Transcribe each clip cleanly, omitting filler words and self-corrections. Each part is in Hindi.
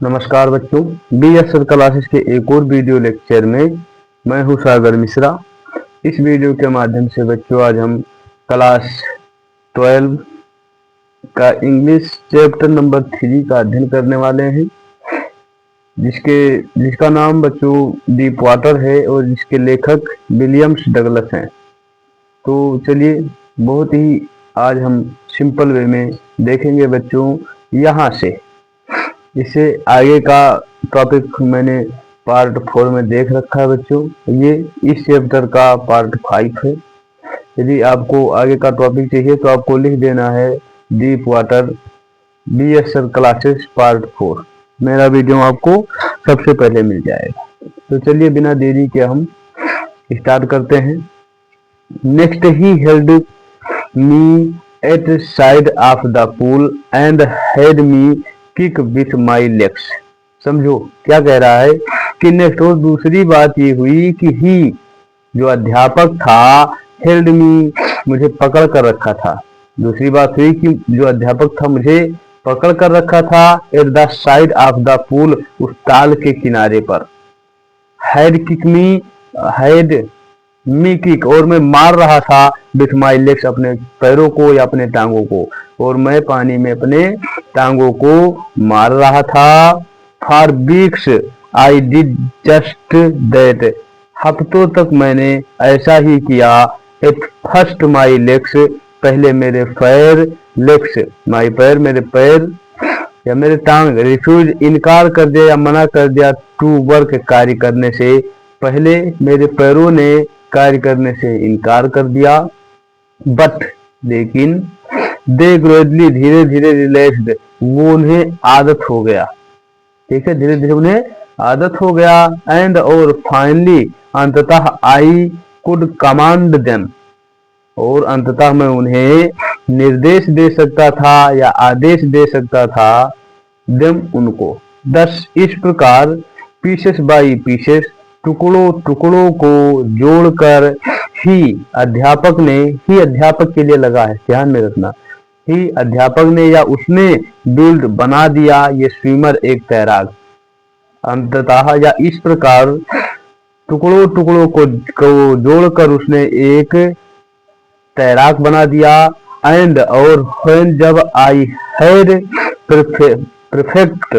नमस्कार बच्चों, BSR क्लासेस के एक और वीडियो लेक्चर में मैं हूं सागर मिश्रा। इस वीडियो के माध्यम से बच्चों आज हम क्लास 12 का इंग्लिश चैप्टर नंबर 3 का अध्ययन करने वाले हैं, जिसका नाम बच्चों डीप वाटर है और जिसके लेखक विलियम्स डगलस हैं। तो चलिए, बहुत ही आज हम सिंपल वे में देखेंगे बच्चों। यहाँ से इससे आगे का टॉपिक मैंने पार्ट 4 में देख रखा है बच्चों। ये इस चैप्टर का पार्ट 5 है। यदि आपको आगे का टॉपिक चाहिए तो आपको लिख देना है deep water BSR classes part 4। मेरा वीडियो आपको सबसे पहले मिल जाएगा। तो चलिए बिना देरी के हम स्टार्ट करते हैं। Next he held me at side of the pool and head me kick with my legs. समझो क्या कह रहा है कि नेक्स्ट और दूसरी बात ये हुई कि ही जो अध्यापक था हेल्ड मी, मुझे पकड़ कर रखा था। दूसरी बात हुई कि जो अध्यापक था मुझे पकड़ कर रखा था at the side of the pool, उस ताल के किनारे पर। हेड किक मी किक, और मैं मार रहा था विथ माई लेग्स, अपने पैरों को या अपने टांगों को, और मैं पानी में अपने टांगों को मार रहा था। For weeks I did just that, हफ्तों तक मैंने ऐसा ही किया। एट फर्स्ट माई लेग्स, पहले मेरे पैर, लेग्स माई पैर, मेरे पैर या मेरे टांग, रिफ्यूज इनकार कर दिया या मना कर दिया, टू वर्क कार्य करने से। पहले मेरे पैरों ने कार्य करने से इनकार कर दिया। बट लेकिन दे ग्रेजुअली, धीरे धीरे रिलैक्स्ड, वो उन्हें आदत हो गया। ठीक है, धीरे धीरे उन्हें आदत हो गया। एंड और फाइनली, अंततः आई कुड कमांड देम, और अंततः मैं उन्हें निर्देश दे सकता था या आदेश दे सकता था। देम उनको। दस इस प्रकार, पीसेस बाई पीसेस, टुकड़ों टुकड़ों को जोड़कर, ही अध्यापक ने, ही अध्यापक के लिए लगा है, ध्यान में रखना, ही अध्यापक ने या उसने बिल्ड बना दिया, ये स्विमर एक तैराक। अंततः या इस प्रकार टुकड़ों टुकड़ों को जोड़कर उसने एक तैराक बना दिया। एंड और व्हेन जब I had perfect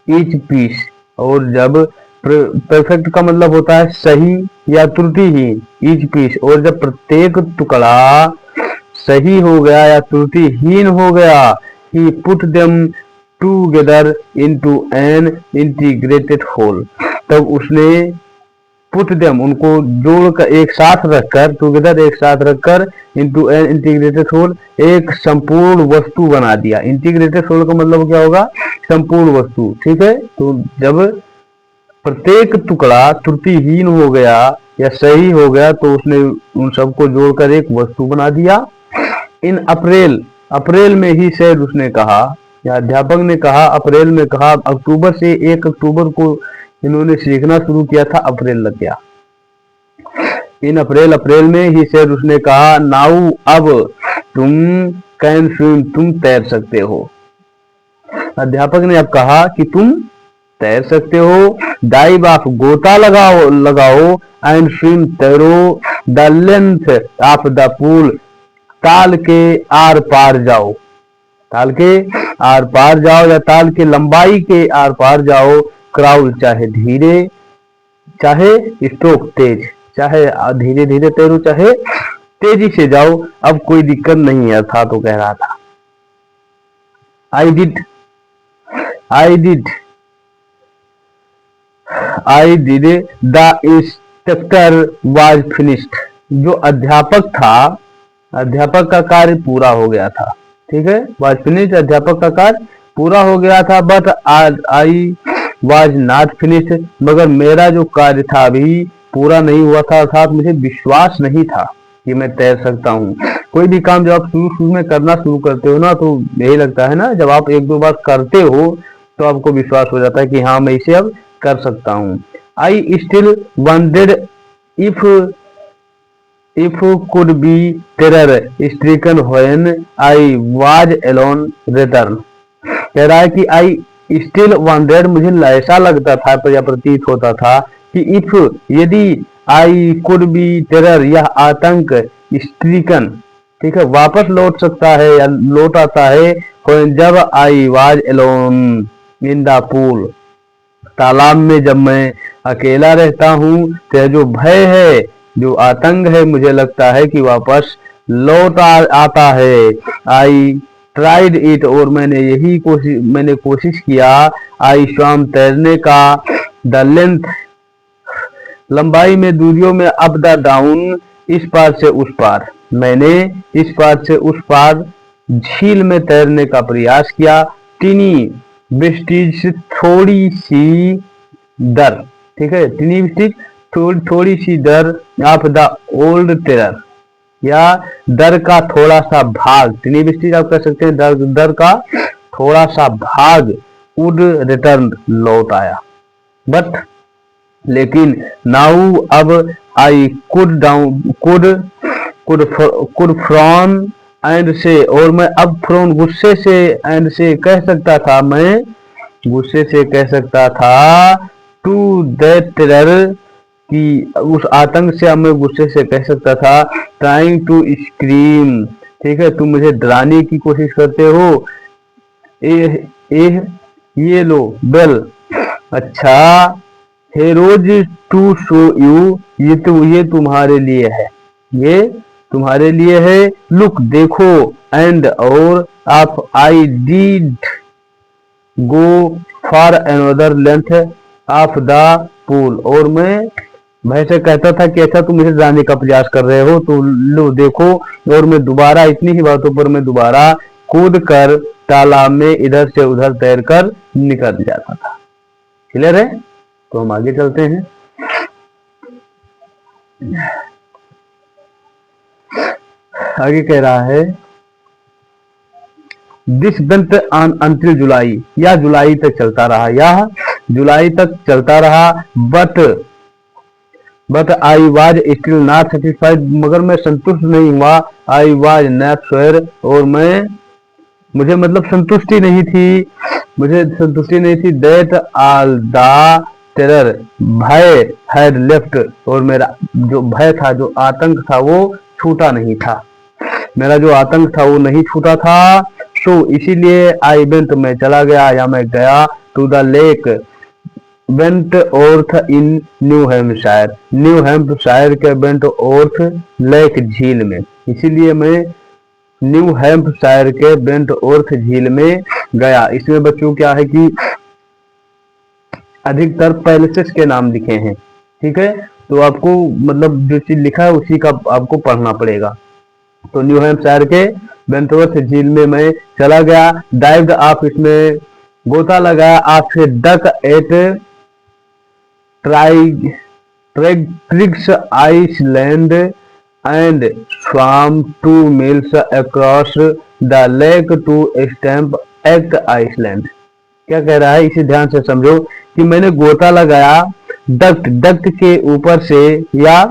each piece, और जब परफेक्ट का मतलब होता है सही या त्रुटिहीन, ईच पीस, और जब प्रत्येक टुकड़ा सही हो गया या त्रुटिहीन हो गया, he put them together into an integrated whole, तब उसने पुट देम उनको जोड़कर, एक साथ रखकर, टुगेदर एक साथ रखकर, इनटू एन इंटीग्रेटेड होल, एक संपूर्ण वस्तु बना दिया। इंटीग्रेटेड होल का मतलब क्या होगा? संपूर्ण वस्तु। ठीक है, तो जब प्रत्येक टुकड़ा त्रुटिहीन हो गया या सही हो गया तो उसने उन सबको जोड़कर एक वस्तु बना दिया। इन अप्रैल, अप्रैल में ही सेड, उसने कहा या अध्यापक ने कहा, अप्रैल में कहा। अक्टूबर से 1 अक्टूबर को इन्होंने सीखना शुरू किया था, अप्रैल लग गया। इन अप्रैल, अप्रैल में ही सेड, उसने कहा, नाउ अब तुम कैन स्विम, तुम तैर सकते हो। अध्यापक ने अब कहा कि तुम तैर सकते हो। डाइव ऑफ, गोता लगाओ लगाओ। एंड स्विम, तैरो। The length of the pool, ताल के आर पार जाओ, ताल के आर पार जाओ या ताल के लंबाई के आर पार जाओ। क्राउल, चाहे धीरे, चाहे स्ट्रोक तेज, चाहे धीरे धीरे तैरो, चाहे तेजी से जाओ, अब कोई दिक्कत नहीं है था। तो कह रहा था I did the instructor was finished, जो अध्यापक था, अध्यापक का कार्य पूरा हो गया था। ठीक है, वाज फिनिश्ड, अध्यापक का कार्य पूरा हो गया था। But I was not finished, मगर मेरा जो कार्य था अभी पूरा नहीं हुआ था, अर्थात मुझे विश्वास नहीं था कि मैं तैर सकता हूँ। कोई भी काम जब आप शुरू में करना शुरू करते हो ना, तो यही लगता है ना, जब आप 1-2 बार करते हो तो आपको विश्वास हो जाता है कि हाँ मैं इसे अब कर सकता हूँ। I still wondered if could be terror stricken when I was alone return. कह रहा है कि आई स्टिल वॉन्डेड, मुझे ऐसा लगता था या प्रतीत होता था कि इफ यदि आई कुड बी टेरर, यह आतंक स्ट्रीकन, ठीक है, वापस लौट सकता है या लौट आता है जब I was alone in the pool, तालाब में जब मैं अकेला रहता हूँ तो जो भय है, जो आतंक है, मुझे लगता है कि वापस लौट आता है। आई ट्राइड इट, और मैंने कोशिश किया। आई स्वम, तैरने का। द लेंथ, लंबाई में, दूरियों में। अप द डाउन, इस पार से उस पार, मैंने इस पार से उस पार झील में तैरने का प्रयास किया। टीनी बिस्टिज, थोड़ी सी दर, ठीक है, टीनी बिस्टिज, थोड़ी सी दर। ऑफ द ओल्ड टेरर, या दर का थोड़ा सा भाग, टीनी बिस्टिज आप कह सकते हैं दर का थोड़ा सा भाग। वुड रिटर्न, लौट आया। बट, लेकिन नाउ अब आई कुड फ्रॉन एंड से, और मैं अब फ्रॉन गुस्से से, एंड से कह सकता था, मैं गुस्से से कह सकता था, टू दैट टेरर, कि उस आतंक से अब मैं गुस्से से कह सकता था। ट्राइंग टू स्क्रीम, ठीक है, तुम मुझे डराने की कोशिश करते हो। ये लो बेल, अच्छा, हेरोज टू शो यू, ये तुम्हारे लिए है, ये तुम्हारे लिए है। लुक, देखो। एंड, और। आप I did go for another length of the pool, और मैं भय से कहता था कि अच्छा तुम मुझे जाने का प्रयास कर रहे हो, तो लो देखो। और मैं दोबारा, इतनी ही बातों पर मैं दोबारा कूद कर तालाब में इधर से उधर तैर कर निकल जाता था। क्लियर है? तो हम आगे चलते हैं। आगे कह रहा है, दिस वेंट ऑन अंटिल जुलाई, या जुलाई तक चलता रहा, या जुलाई तक चलता रहा। But I was still not satisfied, मगर मैं संतुष्ट नहीं हुआ। आई वाज नॉट श्योर, और मुझे मतलब संतुष्टि नहीं थी, दैट ऑल द टेरर, भय हैड लेफ्ट, और मेरा जो भय था, जो आतंक था, वो छूटा नहीं था, मेरा जो आतंक था वो नहीं छूटा था। सो इसीलिए आई वेंट, मैं चला गया या मैं गया, to the lake Wentworth in New Hampshire के वेंट ऑर्थ लेक, झील में, इसीलिए मैं न्यू हैम्पशायर के वेंट ऑर्थ झील में गया। इसमें बच्चों क्या है कि अधिकतर पैलेसेस के नाम लिखे हैं, ठीक है, तो आपको मतलब जो चीज लिखा है उसी का आपको पढ़ना पड़ेगा। तो न्यू हैम्पशायर के वेंटवर्थ झील में मैं चला गया। डाइव्ड ऑफ, इसमें गोता लगाया। Off duck at Triggs Island and swam 2 miles across the lake to Stamp Act Iceland। क्या कह रहा है, इसे ध्यान से समझो कि मैंने गोता लगाया डक्ट के ऊपर से, या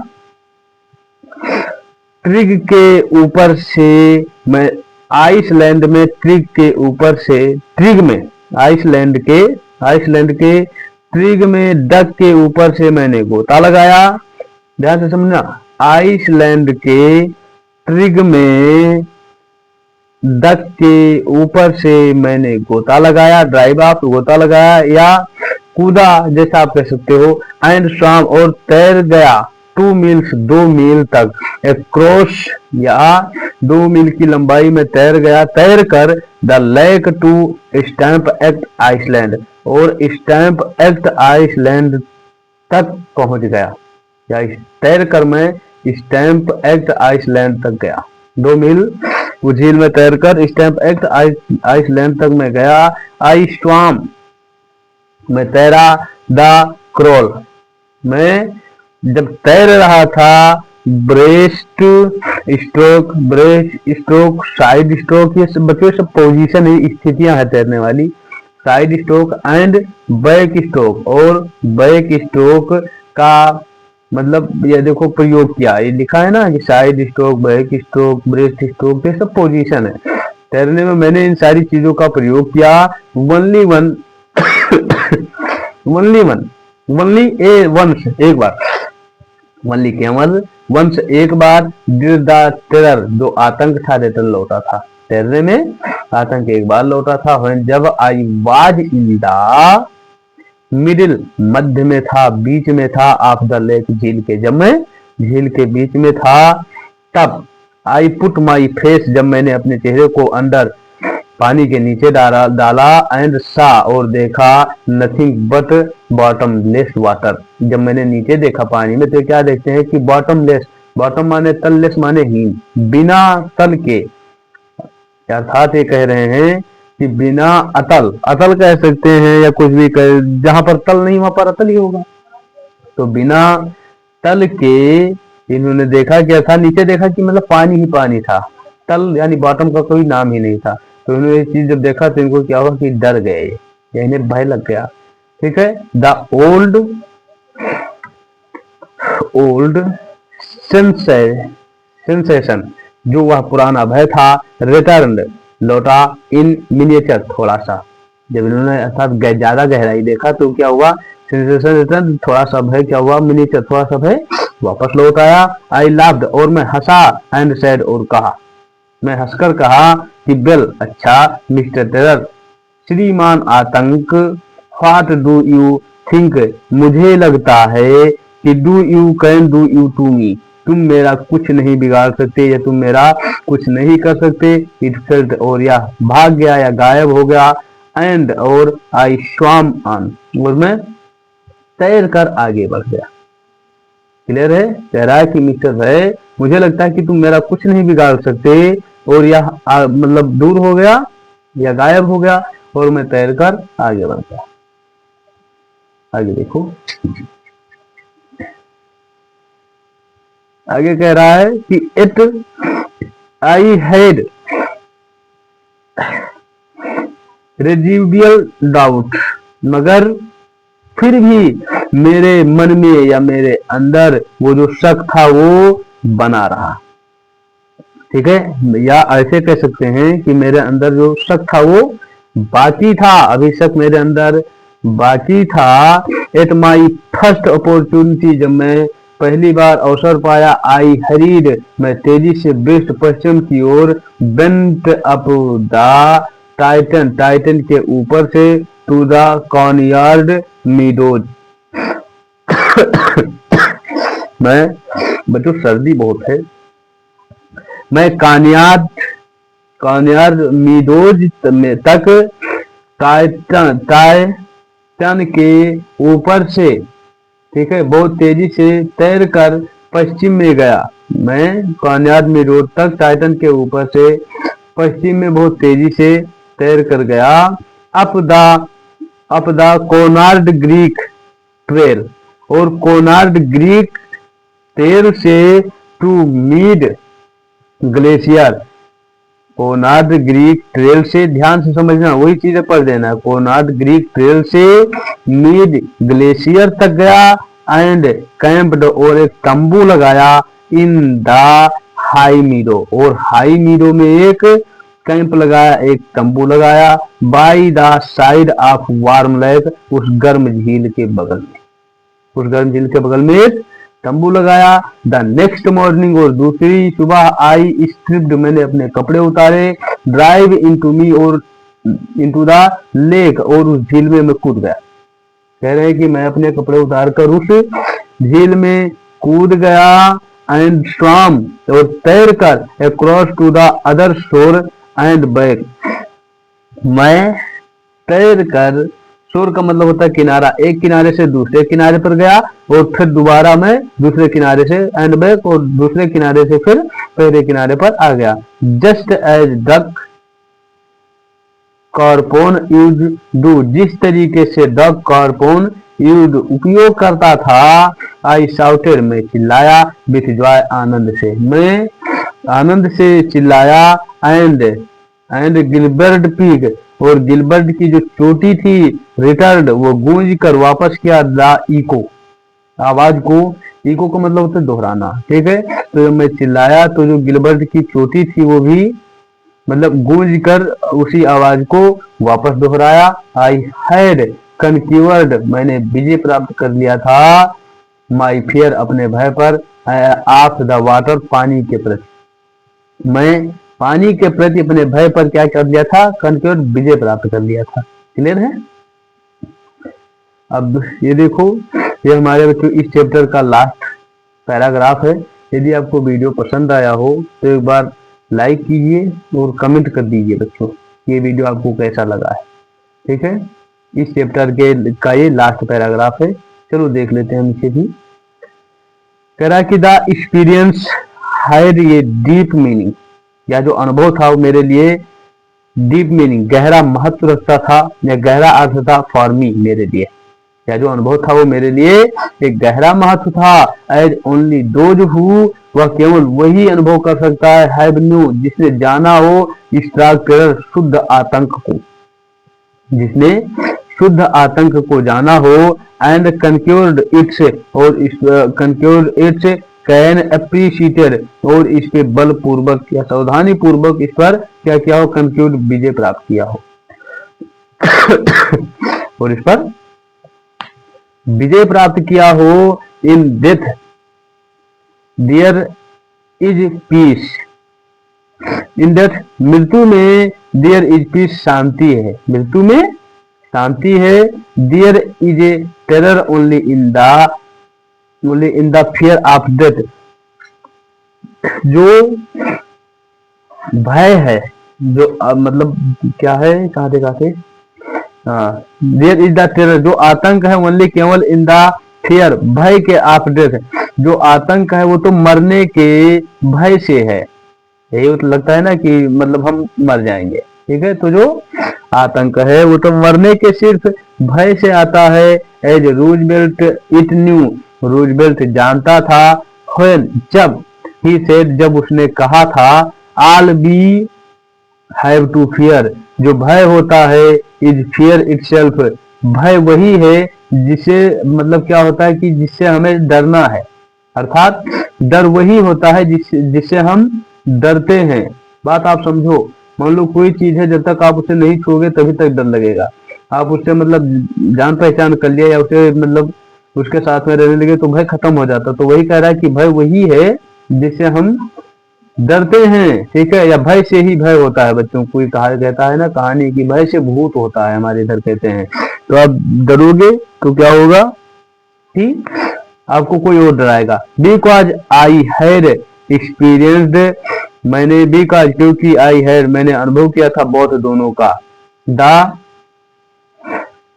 ट्रिग के ऊपर से, मैं आइसलैंड में ट्रिग के ऊपर से, ट्रिग में आइसलैंड के ट्रिग में डक के ऊपर से मैंने गोता लगाया। ध्यान से समझना, आइसलैंड के ट्रिग में डक के ऊपर से मैंने गोता लगाया, ड्राइव ऑफ, गोता लगाया या कूदा जैसा आप कह सकते हो। एंड स्वाम, और तैर गया 2 मील्स 2 मील तक, क्रॉस या 2 मील की लंबाई में तैर गया, तैर कर the lake to Stamp Act Island, और स्टैम्प एक्ट आइसलैंड तक पहुंच गया, या तैर कर मैं स्टैम्प एक्ट आइसलैंड तक गया। 2 मील वो झील में तैर कर स्टैम्प एक्ट आइसलैंड तक मैं गया। आई स्वाम, मैं तैरा। द क्रॉल, मैं जब तैर रहा था। ब्रेस्ट स्ट्रोक, साइड स्ट्रोक, ये सब बच्चों सब पोजीशन है, स्थितियां है तैरने वाली। Side stroke and back stroke, और बैक स्ट्रोक का मतलब ये देखो प्रयोग किया, ये लिखा है ना कि side stroke, back stroke, breast stroke, ये सब पोजीशन है तैरने में। मैंने इन सारी चीजों का प्रयोग किया। Only one only one, only a once, एक बार, ओनली केवल, वंस एक बार, डिड द टेरर जो आतंक था, रिटर्न लौटा था, तैरने में आतंक एक बार लौटा था। When जब I was in the middle मध्य में था, बीच में था, ऑफ द लेक झील के, जब मैं झील के बीच में था, तब आई पुट माई फेस जब मैंने अपने चेहरे को अंडर पानी के नीचे डाला, एंड सा और देखा, नथिंग बट बॉटमलेस वाटर, जब मैंने नीचे देखा पानी में तो क्या देखते हैं कि बॉटमलेस, बॉटम माने तल, लेस माने हीन, बिना तल के, अर्थात ये कह रहे हैं कि बिना अतल, अतल कह सकते हैं या कुछ भी कह, जहां पर तल नहीं वहां पर अतल ही होगा, तो बिना तल के इन्होंने देखा क्या था, नीचे देखा कि मतलब पानी ही पानी था, तल यानी बॉटम का कोई नाम ही नहीं था। तो इन्होंने ये चीज जब देखा तो इनको क्या हुआ कि डर गए या इन्हें भय लग गया। ठीक है, द ओल्ड सेंसेशन जो वह पुराना भय था, रिटर्न लौटा, इन मिनिएचर थोड़ा सा, जब इन्होंने अर्थात ज्यादा गहराई देखा तो क्या हुआ, सेंसेशन रिटर्न, थोड़ा सा भय क्या हुआ, मिनिएचर थोड़ा सा भय वापस लौट आया। आई लाफ्ड और मैं हंसा, एंड सेड और कहा, मैं हंसकर कहा कि वेल अच्छा मिस्टर टेरर, श्रीमान आतंक, व्हाट डू यू थिंक, मुझे लगता है कि do you can do you to me, तुम मेरा कुछ नहीं बिगाड़ सकते या तुम मेरा कुछ नहीं कर सकते। इट फेल्ट और यह भाग गया या गायब हो गया, एंड और आई स्वाम ऑन और मैं तैर कर आगे बढ़ गया। क्लियर है, कह रहा है कि मिस्टर है, मुझे लगता है कि तुम मेरा कुछ नहीं बिगाड़ सकते, और यह मतलब दूर हो गया या गायब हो गया और मैं तैर कर आगे बढ़ गया। आगे देखो, आगे कह रहा है कि it I had residual doubt, मगर फिर भी मेरे मन में या मेरे अंदर वो जो शक था वो बना रहा। ठीक है, या ऐसे कह सकते हैं कि मेरे अंदर जो शक था वो बाकी था, अभी शक मेरे अंदर बाकी था। एट माई फर्स्ट अपॉर्चुनिटी जब मैं पहली बार अवसर पाया, आई हरीड मैं तेजी से वेस्ट पश्चिम की ओर, bent up the Titan Titan के ऊपर से, टू द कॉर्नयार्ड मीडोज। मैं बच्चों सर्दी बहुत है, मैं कॉर्नयार्ड मीडोज तक टाइटन के ऊपर से, ठीक है, बहुत तेजी से तैर कर पश्चिम में गया। मैं कॉर्नयार्ड मीडोज तक टाइटन के ऊपर से पश्चिम में बहुत तेजी से तैर कर गया। Up the Conard Greek Trail और कोनार्ड ग्रीक ट्रेल से to Mead Glacier, Conard Greek Trail से, ध्यान से समझना वही चीजें पढ़ देना, कोनार्ड ग्रीक ट्रेल से मीड ग्लेशियर तक गया, एंड कैंप्ड और एक तंबू लगाया, इन द हाई मीडो और हाई मीडो में एक कैंप लगाया, एक तंबू लगाया, by the side of warm lake उस गर्म झील के बगल में, उस गर्म झील के बगल में एक तंबू लगाया। द नेक्स्ट मॉर्निंग और दूसरी सुबह, आई स्ट्रिप्ड मैंने अपने कपड़े उतारे, ड्राइव इनटू मी और इनटू द लेक और उस झील में मैं कूद गया। कह रहे हैं कि मैं अपने कपड़े उतार कर उस झील में कूद गया, एंड स्वम और तैर कर अक्रॉस टू द अदर शोर एंड बैक, मैं तैर कर, शोर का मतलब होता है किनारा, एक किनारे से दूसरे किनारे पर गया और फिर दोबारा मैं दूसरे किनारे से एंड बैक और दूसरे किनारे से फिर पहले किनारे पर आ गया। Just as duck carp on use do, जिस तरीके से डक कार्पोन यूज उपयोग करता था, आई शाउटेड मैं चिल्लाया, विथ जॉय आनंद से, मैं आनंद से चिल्लाया, एंड गिलबर्ट पीक और गिलबर्ट की जो चोटी थी, रिटर्न वो गूंज कर वापस किया, द इको आवाज को, इको का मतलब होता है दोहराना। ठीक है, तो जब मैं चिल्लाया तो जो गिलबर्ट की चोटी थी वो भी मतलब गूंज कर उसी आवाज को वापस दोहराया। आई हैड कनक्यूर्ड, मैंने विजय प्राप्त कर लिया था, माई फियर, अपने भय पर, ऑफ द वाटर, पानी के प्रति, मैं पानी के प्रति अपने भय पर क्या कर लिया था, कनक्यूर्ड, विजय प्राप्त कर लिया था। क्लियर है? अब ये देखो, ये हमारे बच्चों इस चैप्टर का लास्ट पैराग्राफ है। यदि आपको वीडियो पसंद आया हो तो एक बार लाइक कीजिए और कमेंट कर दीजिए बच्चों, ये वीडियो आपको कैसा लगा है। ठीक है, इस चैप्टर के का ये लास्ट पैराग्राफ है। चलो देख लेते हैं हम इसे भी। करा कि द एक्सपीरियंस हैड ये डीप मीनिंग, या जो अनुभव था वो मेरे लिए डीप मीनिंग, गहरा महत्व रखता था, या गहरा अर्थ था, फॉर मी, मेरे लिए, या जो अनुभव था वो मेरे लिए एक गहरा महत्व था। एज ओनली दोज हु, वह केवल वही अनुभव कर सकता है, हैव न्यू, जिसने जाना हो, स्ट्राक टेरर, शुद्ध आतंक को, जिसने शुद्ध आतंक को जाना हो, एंड कंक्योर्ड इट्स, और कंक्योर्ड इट्स, कैन अप्रिशिएटेड, और इस पे बल पूर्वक या सावधानी पूर्वक इस पर क्या किया हो, कंक्योर्ड, विजय प्राप्त किया हो और इस पर विजय प्राप्त किया हो। In death there is peace, in death, मृत्यु में, देयर इज पीस, शांति है, मृत्यु में शांति है। There is a terror only in the fear of death, जो भय है, जो मतलब क्या है, कहाँ थे, देयर इज द टेरर, जो आतंक है, ओनली, केवल, इन द फियर, भय के, ऑफ डेथ, जो आतंक है वो तो मरने के भय से है। यही तो लगता है ना कि मतलब हम मर जाएंगे। ठीक है, तो जो आतंक है वो तो मरने के सिर्फ भय से आता है। As Roosevelt it knew, Roosevelt जानता था, व्हेन, जब, ही सेड, जब उसने कहा था, all be have to fear, जो भय होता है, इज फियर इटसेल्फ, भय वही है जिसे, मतलब क्या होता है कि जिससे हमें डरना है, अर्थात डर वही होता है जिससे हम डरते हैं। बात आप समझो, मान लो कोई चीज है, जब तक आप उसे नहीं छूओगे तभी तक डर लगेगा। आप उससे मतलब जान पहचान कर लिया या उसे मतलब उसके साथ में रहने लगे तो भय खत्म हो जाता। तो वही कह रहा है कि भय वही है जिससे हम डरते हैं। ठीक है, या भय से ही भय होता है बच्चों, कोई कहा कहता है ना कहानी की भय से भूत होता है, हमारे इधर कहते हैं। तो आप डरोगे तो क्या होगा कि आपको कोई और डराएगा। बिकॉज आई हैड एक्सपीरियंस्ड, मैंने, बिकॉज, क्योंकि, आई हैड, मैंने अनुभव किया था, बोथ, दोनों का, the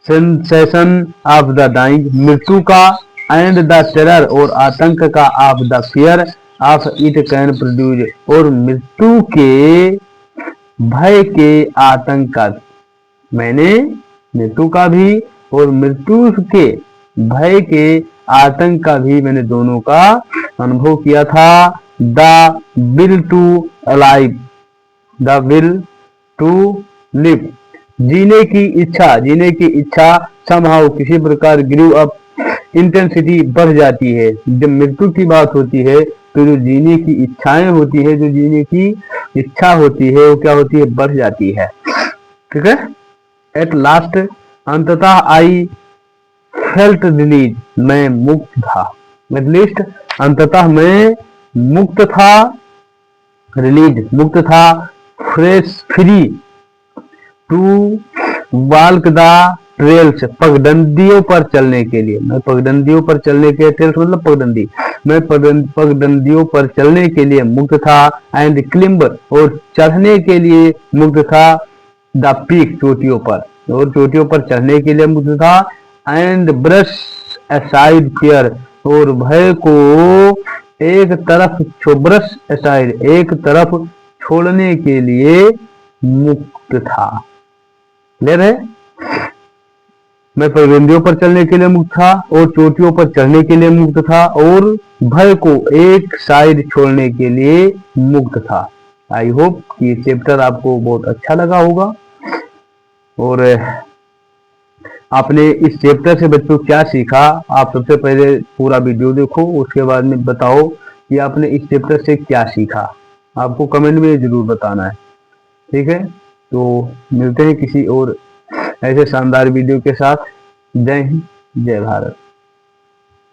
sensation of the dying, मृत्यु का, एंड द टेरर, और आतंक का, of the fear of it can produce, और मृत्यु के भय के, आतंक का, मैंने मृत्यु का भी और मृत्यु के भय के आतंक का भी मैंने दोनों का अनुभव किया था। The will to alive, the will to live, जीने की इच्छा, जीने की इच्छा, समहाउ, किसी प्रकार, ग्रीव अप, इंटेंसिटी बढ़ जाती है। जब मृत्यु की बात होती है तो जो जीने की इच्छाएं होती है, जो जीने की इच्छा होती है वो क्या होती है, बढ़ जाती है। ठीक है, एट लास्ट, अंततः, आई फेल्ट रिलीज, मैं मुक्त था, एट लीस्ट, अंततः मैं मुक्त था, रिलीज, मुक्त था, fresh, free, to walk the trails, पगडंडियों पर चलने के लिए, मैं पगडंडियों पर चलने के, ट्रेल्स मतलब पगडंडी, मैं पगडंडियों पर चलने के लिए मुक्त था। एंड क्लिम्ब, और चढ़ने के लिए मुक्त था, द पीक, चोटियों पर, और चोटियों पर चढ़ने के लिए मुक्त था। एंड ब्रश असाइड फियर, और भय को एक तरफ, ब्रश असाइड, एक तरफ छोड़ने के लिए मुक्त था। क्लियर है, मैं पगडंडियों पर चलने के लिए मुक्त था और चोटियों पर चढ़ने के लिए मुक्त था और भय को एक साइड छोड़ने के लिए मुक्त था। आई होप कि ये चैप्टर आपको बहुत अच्छा लगा होगा और आपने इस चैप्टर से बच्चों क्या सीखा। आप सबसे पहले पूरा वीडियो देखो, उसके बाद में बताओ कि आपने इस चैप्टर से क्या सीखा। आपको कमेंट में जरूर बताना है। ठीक है, तो मिलते हैं किसी और ऐसे शानदार वीडियो के साथ। जय हिंद, जय भारत।